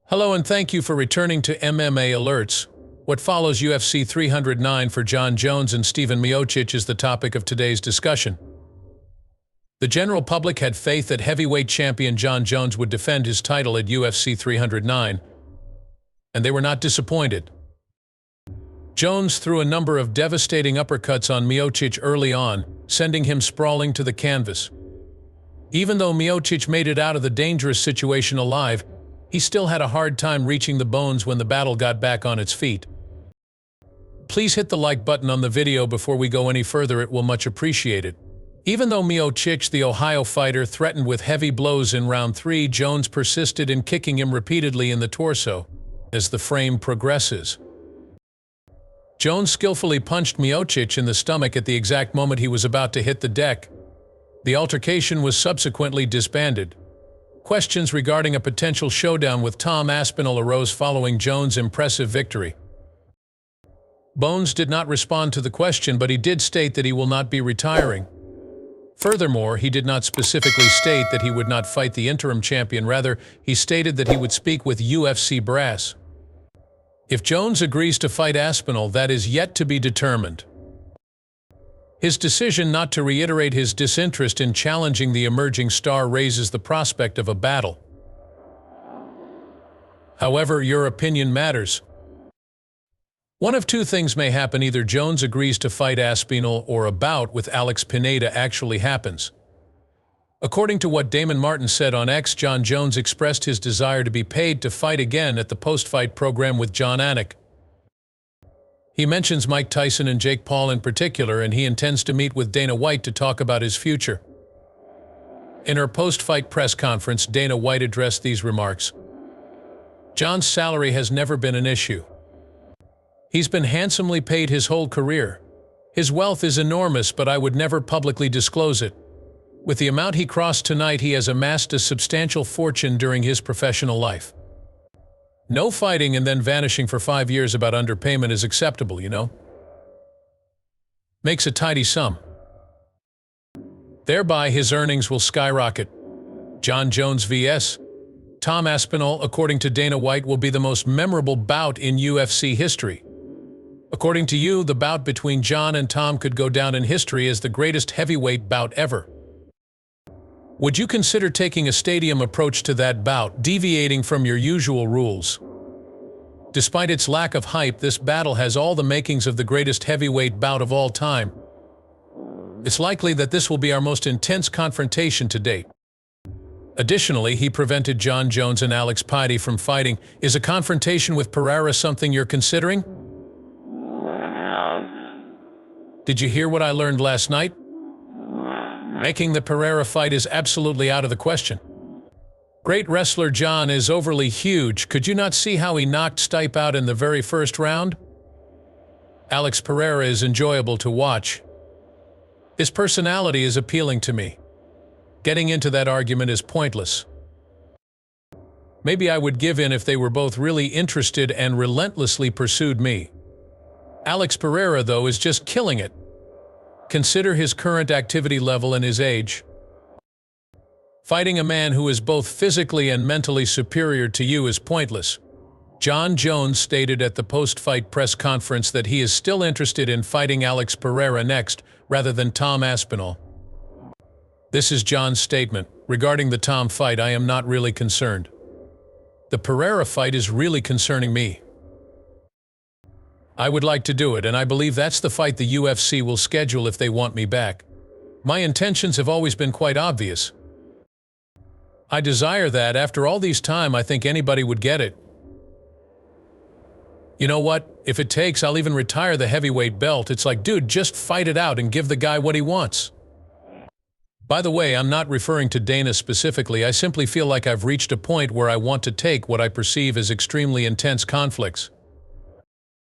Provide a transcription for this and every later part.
Hello and thank you for returning to MMA Alerts. What follows UFC 309 for Jon Jones and Stipe Miocic is the topic of today's discussion. The general public had faith that heavyweight champion Jon Jones would defend his title at UFC 309, and they were not disappointed. Jones threw a number of devastating uppercuts on Miocic early on, sending him sprawling to the canvas. Even though Miocic made it out of the dangerous situation alive, he still had a hard time reaching the bones when the battle got back on its feet. Please hit the like button on the video before we go any further, it will much appreciated. Even though Miocic, the Ohio fighter, threatened with heavy blows in round 3, Jones persisted in kicking him repeatedly in the torso as the frame progresses. Jones skillfully punched Miocic in the stomach at the exact moment he was about to hit the deck. The altercation was subsequently disbanded. Questions regarding a potential showdown with Tom Aspinall arose following Jones' impressive victory. Bones did not respond to the question, but he did state that he will not be retiring. Furthermore, he did not specifically state that he would not fight the interim champion. Rather, he stated that he would speak with UFC brass. If Jones agrees to fight Aspinall, that is yet to be determined. His decision not to reiterate his disinterest in challenging the emerging star raises the prospect of a battle. However, your opinion matters. One of two things may happen: either Jones agrees to fight Aspinall or a bout with Alex Pineda actually happens. According to what Damon Martin said on X, Jon Jones expressed his desire to be paid to fight again at the post-fight program with Jon Anik. He mentions Mike Tyson and Jake Paul in particular, and he intends to meet with Dana White to talk about his future. In her post-fight press conference, Dana White addressed these remarks. Jon's salary has never been an issue. He's been handsomely paid his whole career. His wealth is enormous, but I would never publicly disclose it. With the amount he crossed tonight, he has amassed a substantial fortune during his professional life. No fighting and then vanishing for 5 years about underpayment is acceptable, you know. Makes a tidy sum. Thereby, his earnings will skyrocket. Jon Jones vs. Tom Aspinall, according to Dana White, will be the most memorable bout in UFC history. According to you, the bout between Jon and Tom could go down in history as the greatest heavyweight bout ever. Would you consider taking a stadium approach to that bout, deviating from your usual rules? Despite its lack of hype, this battle has all the makings of the greatest heavyweight bout of all time. It's likely that this will be our most intense confrontation to date. Additionally, he prevented Jon Jones and Alex Pineda from fighting. Is a confrontation with Pereira something you're considering? Did you hear what I learned last night? Making the Pereira fight is absolutely out of the question. Great wrestler Jon is overly huge. Could you not see how he knocked Stipe out in the very first round? Alex Pereira is enjoyable to watch. His personality is appealing to me. Getting into that argument is pointless. Maybe I would give in if they were both really interested and relentlessly pursued me. Alex Pereira, though, is just killing it. Consider his current activity level and his age. Fighting a man who is both physically and mentally superior to you is pointless. Jon Jones stated at the post-fight press conference that he is still interested in fighting Alex Pereira next, rather than Tom Aspinall. This is Jon's statement. Regarding the Tom fight, I am not really concerned. The Pereira fight is really concerning me. I would like to do it, and I believe that's the fight the UFC will schedule if they want me back. My intentions have always been quite obvious. I desire that. After all this time, I think anybody would get it. You know what? If it takes, I'll even retire the heavyweight belt. It's like, dude, just fight it out and give the guy what he wants. By the way, I'm not referring to Dana specifically. I simply feel like I've reached a point where I want to take what I perceive as extremely intense conflicts.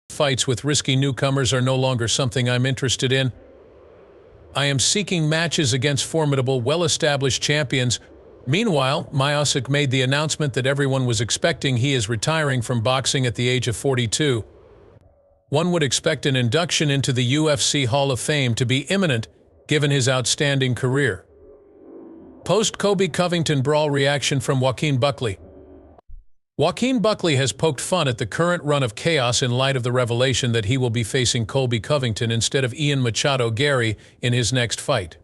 Fights with risky newcomers are no longer something I'm interested in. I am seeking matches against formidable, well-established champions. Meanwhile, Miocic made the announcement that everyone was expecting. He is retiring from boxing at the age of 42. One would expect an induction into the UFC Hall of Fame to be imminent, given his outstanding career. Post-Kobe Covington brawl reaction from Buckley. Joaquin Buckley has poked fun at the current run of chaos in light of the revelation that he will be facing Colby Covington instead of Ian Machado Gary in his next fight.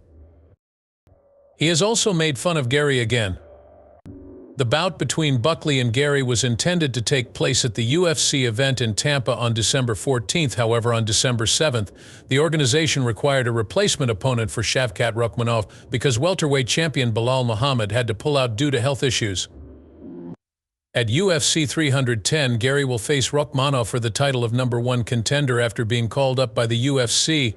He has also made fun of Gary again. The bout between Buckley and Gary was intended to take place at the UFC event in Tampa on December 14th. However, on December 7th, the organization required a replacement opponent for Shavkat Rakhmonov because welterweight champion Belal Muhammad had to pull out due to health issues. At UFC 310, Gary will face Rakhmonov for the title of #1 contender after being called up by the UFC.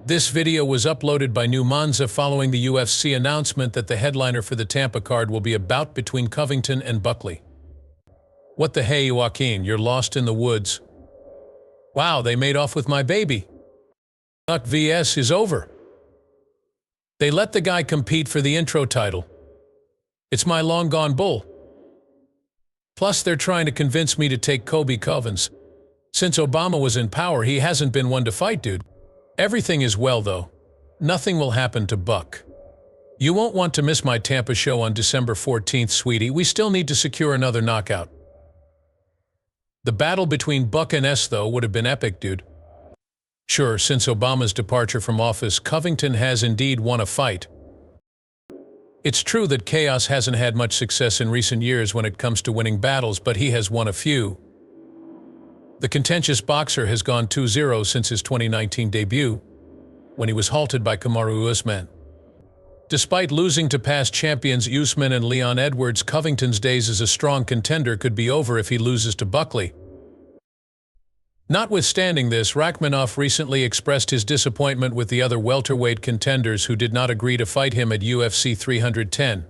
This video was uploaded by New Manza following the UFC announcement that the headliner for the Tampa card will be a bout between Covington and Buckley. What the hey, Joaquin, you're lost in the woods. Wow, they made off with my baby. Buck vs is over. They let the guy compete for the intro title. It's my long gone bull. Plus, they're trying to convince me to take Colby Covington. Since Obama was in power, he hasn't been one to fight, dude. Everything is well, though. Nothing will happen to Buck. You won't want to miss my Tampa show on December 14th, sweetie. We still need to secure another knockout. The battle between Buck and S, though, would have been epic, dude. Sure, since Obama's departure from office, Covington has indeed won a fight. It's true that Chaos hasn't had much success in recent years when it comes to winning battles, but he has won a few. The contentious boxer has gone 2-0 since his 2019 debut, when he was halted by Kamaru Usman. Despite losing to past champions Usman and Leon Edwards, Covington's days as a strong contender could be over if he loses to Buckley. Notwithstanding this, Rakhmonov recently expressed his disappointment with the other welterweight contenders who did not agree to fight him at UFC 310.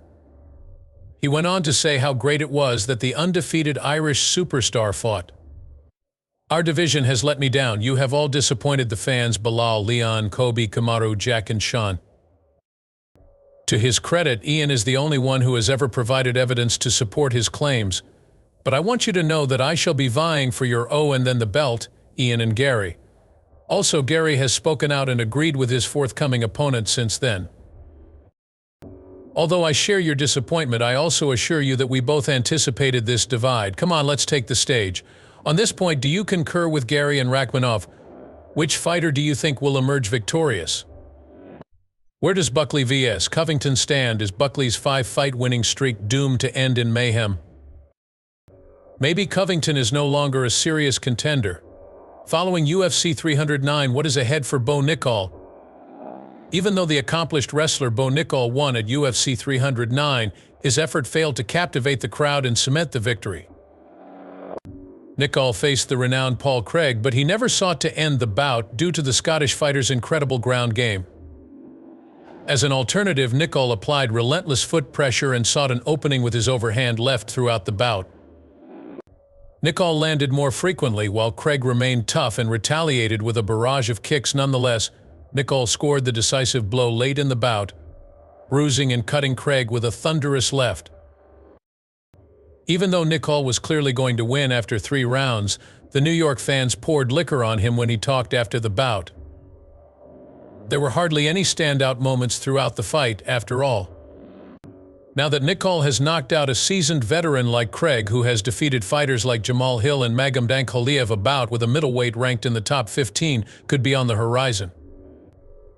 He went on to say how great it was that the undefeated Irish superstar fought. Our division has let me down. You have all disappointed the fans: Belal, Leon, Kobe, Kamaru, Jack, and Sean. To his credit, Ian is the only one who has ever provided evidence to support his claims. But I want you to know that I shall be vying for your O and then the belt, Ian and Gary. Also, Gary has spoken out and agreed with his forthcoming opponent since then. Although I share your disappointment, I also assure you that we both anticipated this divide. Come on, let's take the stage. On this point, do you concur with Gary and Rakhmonov? Which fighter do you think will emerge victorious? Where does Buckley vs. Covington stand? Is Buckley's 5-fight winning streak doomed to end in mayhem? Maybe Covington is no longer a serious contender. Following UFC 309, what is ahead for Bo Nickal? Even though the accomplished wrestler Bo Nickal won at UFC 309, his effort failed to captivate the crowd and cement the victory. Nickal faced the renowned Paul Craig, but he never sought to end the bout due to the Scottish fighter's incredible ground game. As an alternative, Nickal applied relentless foot pressure and sought an opening with his overhand left throughout the bout. Nickal landed more frequently, while Craig remained tough and retaliated with a barrage of kicks. Nonetheless, Nickal scored the decisive blow late in the bout, bruising and cutting Craig with a thunderous left. Even though Nickal was clearly going to win after 3 rounds, the New York fans poured liquor on him when he talked after the bout. There were hardly any standout moments throughout the fight, after all. Now that Nickal has knocked out a seasoned veteran like Craig, who has defeated fighters like Jamal Hill and Magomed, a bout with a middleweight ranked in the top 15 could be on the horizon.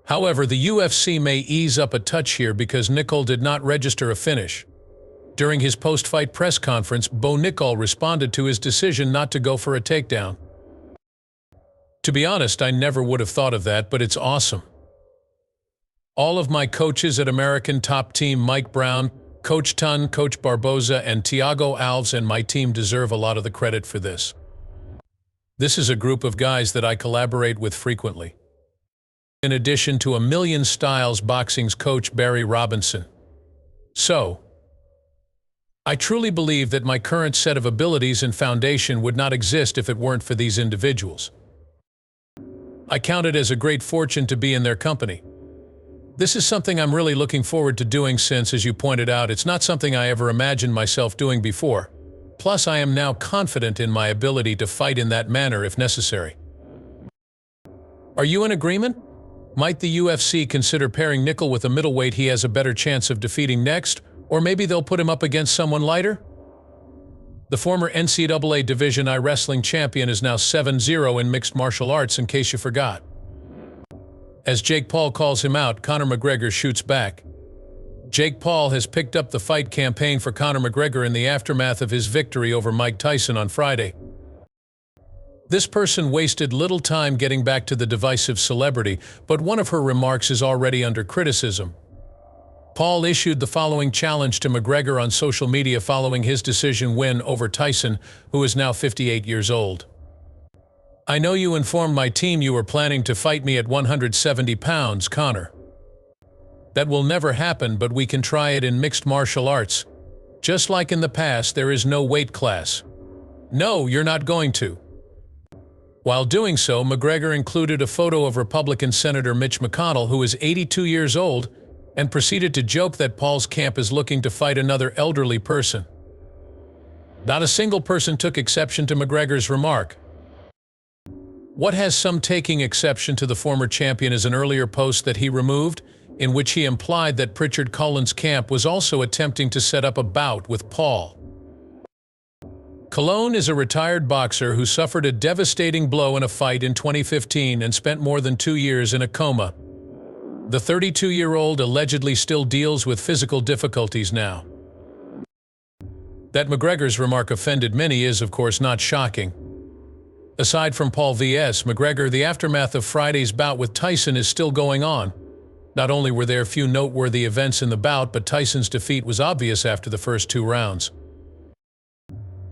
However, the UFC may ease up a touch here because Nickal did not register a finish. During his post-fight press conference, Bo Nickal responded to his decision not to go for a takedown. To be honest, I never would have thought of that, but it's awesome. All of my coaches at American Top Team, Mike Brown, Coach Tun, Coach Barboza, and Tiago Alves, and my team deserve a lot of the credit for this. This is a group of guys that I collaborate with frequently. In addition to a million styles boxing's coach Barry Robinson. So, I truly believe that my current set of abilities and foundation would not exist if it weren't for these individuals. I count it as a great fortune to be in their company. This is something I'm really looking forward to doing since, as you pointed out, it's not something I ever imagined myself doing before. Plus, I am now confident in my ability to fight in that manner if necessary. Are you in agreement? Might the UFC consider pairing Nickal with a middleweight he has a better chance of defeating next, or maybe they'll put him up against someone lighter? The former NCAA Division I wrestling champion is now 7-0 in mixed martial arts, in case you forgot. As Jake Paul calls him out, Conor McGregor shoots back. Jake Paul has picked up the fight campaign for Conor McGregor in the aftermath of his victory over Mike Tyson on Friday. This person wasted little time getting back to the divisive celebrity, but one of her remarks is already under criticism. Paul issued the following challenge to McGregor on social media following his decision win over Tyson, who is now 58 years old. "I know you informed my team you were planning to fight me at 170 pounds, Conor. That will never happen, but we can try it in mixed martial arts. Just like in the past, there is no weight class. No, you're not going to." While doing so, McGregor included a photo of Republican Senator Mitch McConnell, who is 82 years old, and proceeded to joke that Paul's camp is looking to fight another elderly person. Not a single person took exception to McGregor's remark. What has some taking exception to the former champion is an earlier post that he removed, in which he implied that Pritchard Cullen's camp was also attempting to set up a bout with Paul. Cullen is a retired boxer who suffered a devastating blow in a fight in 2015 and spent more than 2 years in a coma. The 32-year-old allegedly still deals with physical difficulties now. That McGregor's remark offended many is, of course, not shocking. Aside from Paul vs. McGregor, the aftermath of Friday's bout with Tyson is still going on. Not only were there few noteworthy events in the bout, but Tyson's defeat was obvious after the first 2 rounds.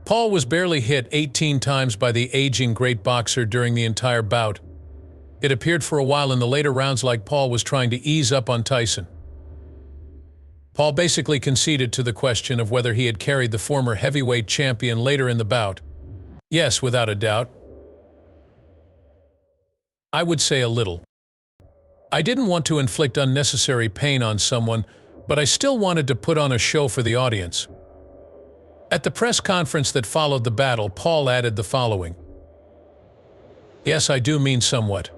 Paul was barely hit 18 times by the aging great boxer during the entire bout. It appeared for a while in the later rounds like Paul was trying to ease up on Tyson. Paul basically conceded to the question of whether he had carried the former heavyweight champion later in the bout. Yes, without a doubt. I would say a little. I didn't want to inflict unnecessary pain on someone, but I still wanted to put on a show for the audience. At the press conference that followed the battle, Paul added the following. "Yes, I do mean somewhat.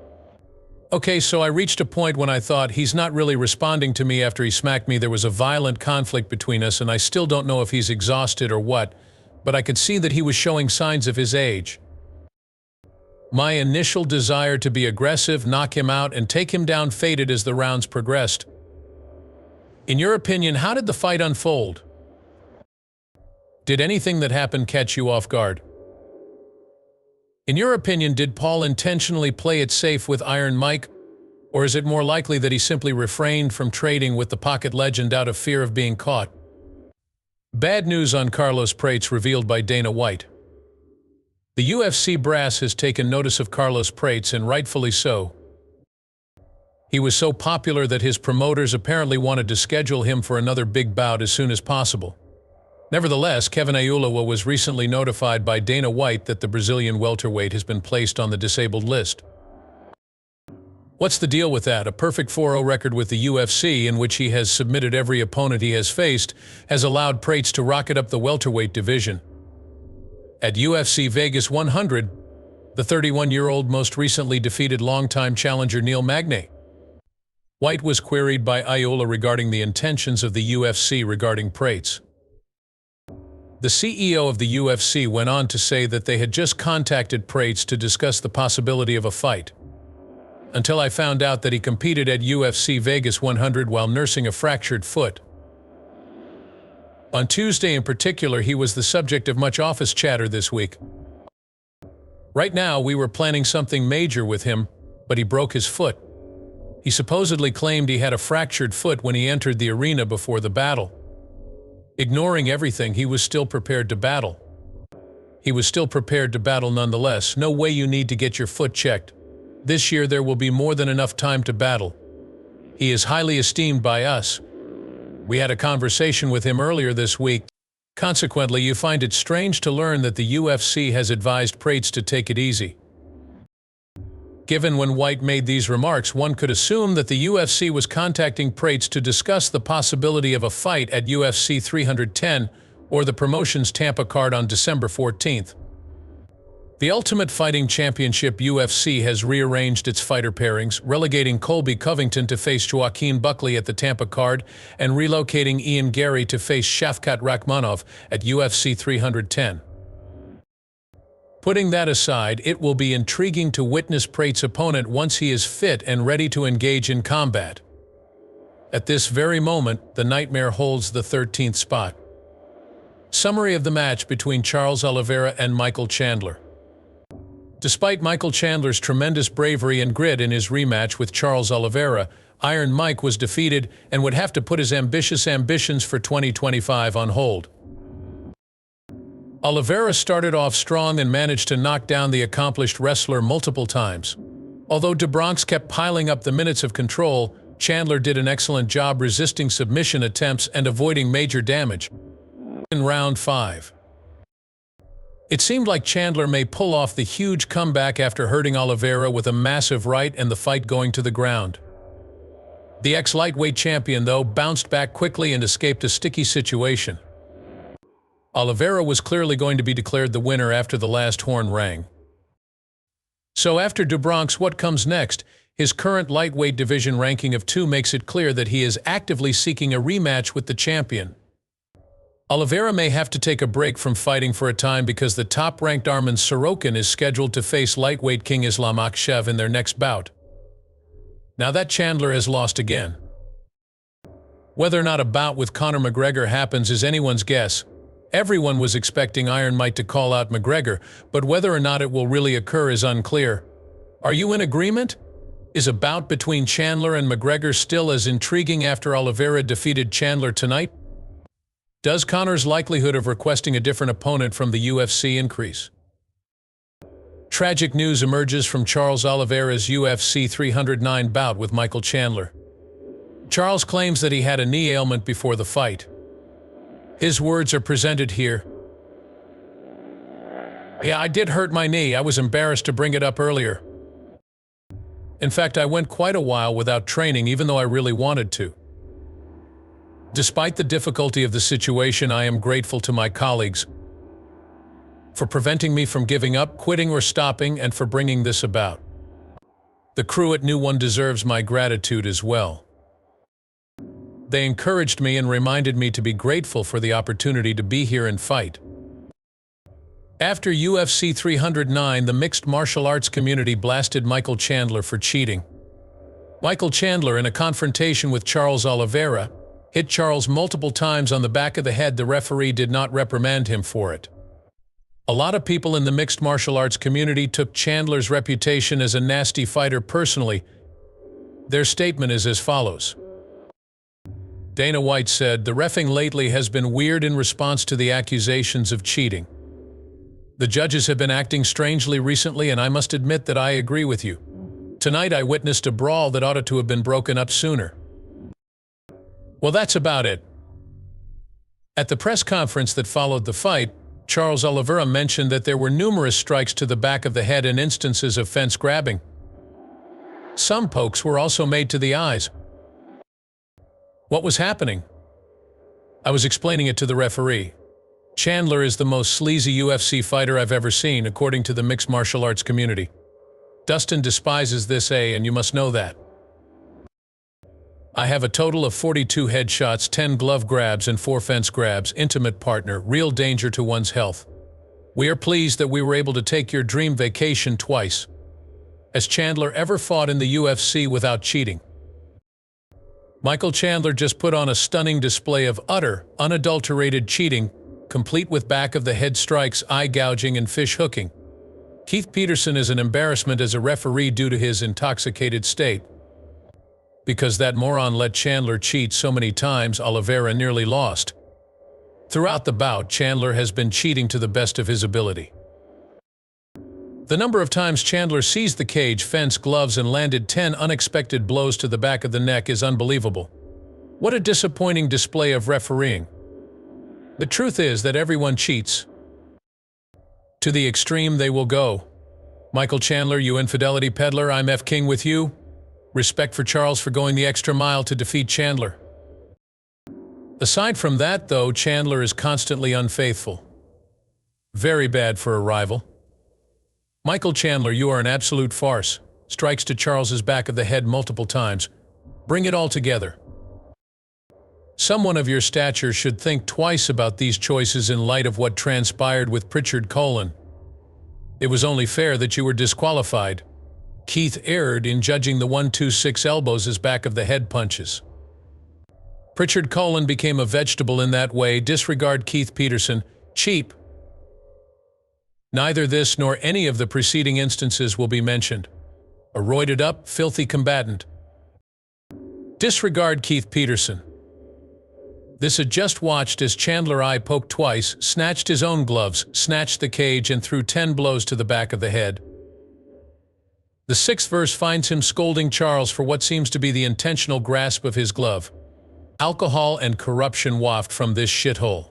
Okay, so I reached a point when I thought he's not really responding to me after he smacked me. There was a violent conflict between us, and I still don't know if he's exhausted or what, but I could see that he was showing signs of his age. My initial desire to be aggressive, knock him out, and take him down faded as the rounds progressed. In your opinion, how did the fight unfold? Did anything that happened catch you off guard? In your opinion, did Paul intentionally play it safe with Iron Mike, or is it more likely that he simply refrained from trading with the pocket legend out of fear of being caught?" Bad news on Carlos Prates revealed by Dana White. The UFC brass has taken notice of Carlos Prates, and rightfully so. He was so popular that his promoters apparently wanted to schedule him for another big bout as soon as possible. Nevertheless, Kevin Ayulawa was recently notified by Dana White that the Brazilian welterweight has been placed on the disabled list. What's the deal with that? A perfect 4-0 record with the UFC, in which he has submitted every opponent he has faced, has allowed Prates to rocket up the welterweight division. At UFC Vegas 100, the 31-year-old most recently defeated longtime challenger Neil Magny. White was queried by Ayula regarding the intentions of the UFC regarding Prates. The CEO of the UFC went on to say that they had just contacted Prates to discuss the possibility of a fight. Until I found out that he competed at UFC Vegas 100 while nursing a fractured foot. On Tuesday in particular, he was the subject of much office chatter this week. Right now, we were planning something major with him, but he broke his foot. He supposedly claimed he had a fractured foot when he entered the arena before the battle. Ignoring everything, he was still prepared to battle. He was still prepared to battle nonetheless. No way you need to get your foot checked. This year there will be more than enough time to battle. He is highly esteemed by us. We had a conversation with him earlier this week. Consequently, you find it strange to learn that the UFC has advised Prates to take it easy. Given when White made these remarks, one could assume that the UFC was contacting Prates to discuss the possibility of a fight at UFC 310 or the promotion's Tampa card on December 14th. The Ultimate Fighting Championship UFC has rearranged its fighter pairings, relegating Colby Covington to face Joaquin Buckley at the Tampa card and relocating Ian Gary to face Shavkat Rakhmonov at UFC 310. Putting that aside, it will be intriguing to witness Prates' opponent once he is fit and ready to engage in combat. At this very moment, the Nightmare holds the 13th spot. Summary of the match between Charles Oliveira and Michael Chandler. Despite Michael Chandler's tremendous bravery and grit in his rematch with Charles Oliveira, Iron Mike was defeated and would have to put his ambitious ambitions for 2025 on hold. Oliveira started off strong and managed to knock down the accomplished wrestler multiple times. Although DeBronx kept piling up the minutes of control, Chandler did an excellent job resisting submission attempts and avoiding major damage. In round 5, it seemed like Chandler may pull off the huge comeback after hurting Oliveira with a massive right and the fight going to the ground. The ex-lightweight champion, though, bounced back quickly and escaped a sticky situation. Oliveira was clearly going to be declared the winner after the last horn rang. So after DeBronx, what comes next? His current lightweight division ranking of 2 makes it clear that he is actively seeking a rematch with the champion. Oliveira may have to take a break from fighting for a time because the top-ranked Arman Sorokin is scheduled to face lightweight king Islam Makhachev in their next bout. Now that Chandler has lost again. Whether or not a bout with Conor McGregor happens is anyone's guess. Everyone was expecting Iron Mike to call out McGregor, but whether or not it will really occur is unclear. Are you in agreement? Is a bout between Chandler and McGregor still as intriguing after Oliveira defeated Chandler tonight? Does Conor's likelihood of requesting a different opponent from the UFC increase? Tragic news emerges from Charles Oliveira's UFC 309 bout with Michael Chandler. Charles claims that he had a knee ailment before the fight. His words are presented here. "Yeah, I did hurt my knee. I was embarrassed to bring it up earlier. In fact, I went quite a while without training, even though I really wanted to. Despite the difficulty of the situation, I am grateful to my colleagues for preventing me from giving up, quitting, or stopping, and for bringing this about. The crew at New One deserves my gratitude as well. They encouraged me and reminded me to be grateful for the opportunity to be here and fight." After UFC 309, the mixed martial arts community blasted Michael Chandler for cheating. Michael Chandler, in a confrontation with Charles Oliveira, hit Charles multiple times on the back of the head. The referee did not reprimand him for it. A lot of people in the mixed martial arts community took Chandler's reputation as a nasty fighter personally. Their statement is as follows. Dana White said, "The reffing lately has been weird in response to the accusations of cheating. The judges have been acting strangely recently, and I must admit that I agree with you. Tonight I witnessed a brawl that ought to have been broken up sooner." Well, that's about it. At the press conference that followed the fight, Charles Oliveira mentioned that there were numerous strikes to the back of the head and instances of fence grabbing. Some pokes were also made to the eyes. What was happening? I was explaining it to the referee. Chandler is the most sleazy UFC fighter I've ever seen, according to the mixed martial arts community. Dustin despises this, and you must know that. I have a total of 42 headshots, 10 glove grabs, and 4 fence grabs. Intimate partner, real danger to one's health. We are pleased that we were able to take your dream vacation twice. Has Chandler ever fought in the UFC without cheating? Michael Chandler just put on a stunning display of utter, unadulterated cheating, complete with back-of-the-head strikes, eye gouging, and fish hooking. Keith Peterson is an embarrassment as a referee due to his intoxicated state. Because that moron let Chandler cheat so many times, Oliveira nearly lost. Throughout the bout, Chandler has been cheating to the best of his ability. The number of times Chandler seized the cage, fence, gloves, and landed 10 unexpected blows to the back of the neck is unbelievable. What a disappointing display of refereeing. The truth is that everyone cheats. To the extreme they will go. Michael Chandler, you infidelity peddler, I'm F. King with you. Respect for Charles for going the extra mile to defeat Chandler. Aside from that, though, Chandler is constantly unfaithful. Very bad for a rival. Michael Chandler, you are an absolute farce. Strikes to Charles's back of the head multiple times. Bring it all together. Someone of your stature should think twice about these choices in light of what transpired with Pritchard Colon. It was only fair that you were disqualified. Keith erred in judging the 1-2-6 elbows as back-of-the-head punches. Pritchard Colin became a vegetable in that way. Disregard Keith Peterson. Cheap. Neither this nor any of the preceding instances will be mentioned. A roided-up, filthy combatant. Disregard Keith Peterson. This had just watched as Chandler eye poked twice, snatched his own gloves, snatched the cage, and threw 10 blows to the back of the head. The sixth verse finds him scolding Charles for what seems to be the intentional grasp of his glove. Alcohol and corruption waft from this shithole.